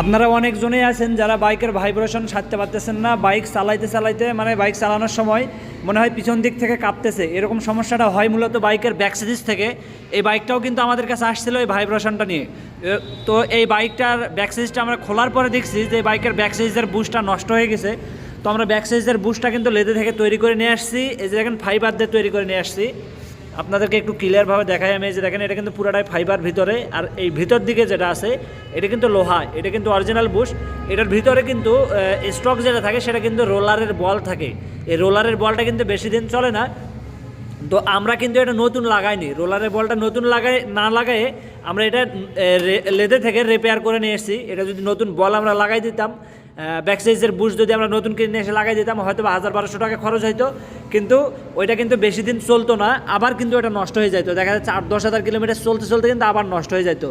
আপনারা অনেকজনেই আছেন যারা বাইকের ভাইব্রেশন সারতে পারতেছেন না, বাইক চালাইতে চালাইতে মানে বাইক চালানোর সময় মনে হয় পিছন দিক থেকে কাঁপতেছে। এরকম সমস্যাটা হয় মূলত বাইকের ব্যাক সিরিজ থেকে। এই বাইকটাও কিন্তু আমাদের কাছে আসছিল এই ভাইব্রেশনটা নিয়ে। তো এই বাইকটার ব্যাক সিরিজটা আমরা খোলার পরে দেখছি যে বাইকের ব্যাক সিরিজের বুশটা নষ্ট হয়ে গেছে। তো আমরা ব্যাক সিরিজের বুশটা কিন্তু লেদে থেকে তৈরি করে নিয়ে আসছি, এই যে দেখেন ফাইবার দিয়ে তৈরি করে নিয়ে আসছি। আপনাদেরকে একটু ক্লিয়ারভাবে দেখাই আমি, এই যে দেখেন এটা কিন্তু পুরাটাই ফাইবার ভিতরে, আর এই ভিতর দিকে যেটা আছে এটা কিন্তু লোহা, এটা কিন্তু অরিজিনাল বুশ। এটার ভিতরে কিন্তু স্টক যেটা থাকে সেটা কিন্তু রোলারের বল থাকে। এই রোলারের বলটা কিন্তু বেশি দিন চলে না। তো আমরা কিন্তু এটা নতুন লাগাইনি, রোলারের বলটা নতুন লাগাই আমরা এটা লেদে থেকে রিপেয়ার করে নিয়ে এসেছি। এটা যদি নতুন বল আমরা লাগাই দিতাম, ব্যাক সাইজের বুশ যদি আমরা নতুন কিনে এসে লাগাই দিতাম, হয়তো 1000-1200 টাকা খরচ হইতো, কিন্তু ওইটা কিন্তু বেশি দিন চলতো না, আবার কিন্তু এটা নষ্ট হয়ে যেত। দেখা যাচ্ছে 8-10 হাজার কিলোমিটার চলতে চলতে কিন্তু আবার নষ্ট হয়ে যেত।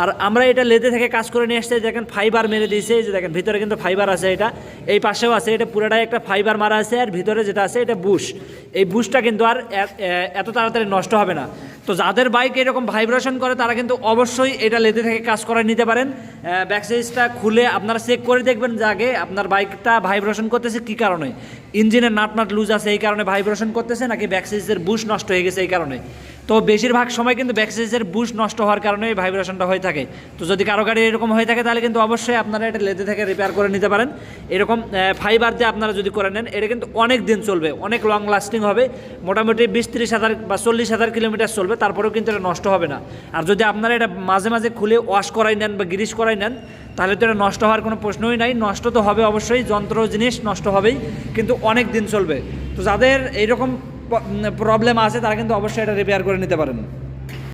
আর আমরা এটা লেদে থেকে কাজ করে নিয়ে এসেছি, দেখেন ফাইবার মেরে দিয়েছে, যে দেখেন ভিতরে কিন্তু ফাইবার আছে, এটা এই পাশেও আছে, এটা পুরোটাই একটা ফাইবার মারা আছে। আর ভিতরে যেটা আছে এটা বুশ, এই বুশটা কিন্তু আর এত তাড়াতাড়ি নষ্ট হবে না। তো যাদের বাইক এরকম ভাইব্রেশন করে তারা কিন্তু অবশ্যই এটা লেদে থেকে কাজ করে নিতে পারেন। ব্যাক সাইজটা খুলে আপনারা চেক করে দেখবেন যে আগে আপনার বাইকটা ভাইব্রেশন করতেছে কী কারণে। ইঞ্জিনের নাট লুজ আছে এই কারণে ভাইব্রেশন করতেছে, নাকি ব্যাক সাইজের বুশ নষ্ট হয়ে গেছে এই কারণে। তো বেশিরভাগ সময় কিন্তু ব্যাক সাইজের বুশ নষ্ট হওয়ার কারণে এই ভাইব্রেশনটা হয়ে থাকে। তো যদি কারো গাড়ি এরকম হয়ে থাকে তাহলে কিন্তু অবশ্যই আপনারা এটা লেদে থেকে রিপেয়ার করে নিতে পারেন। এরকম ফাইবার দিয়ে আপনারা যদি করে নেন এটা কিন্তু অনেক দিন চলবে, অনেক লং লাস্টিং হবে, মোটামুটি 20-30 হাজার বা 40 হাজার কিলোমিটার চলবে, তারপরেও কিন্তু এটা নষ্ট হবে না। আর যদি আপনারা এটা মাঝে মাঝে খুলে ওয়াশ করাই নেন বা গ্রিস করাই নেন তাহলে তো এটা নষ্ট হওয়ার কোনো প্রশ্নই নাই। নষ্ট তো হবে অবশ্যই, যন্ত্র জিনিস নষ্ট হবেই, কিন্তু অনেক দিন চলবে। তো যাদের এইরকম প্রবলেম আছে তারা কিন্তু অবশ্যই এটা রিপেয়ার করে নিতে পারেন।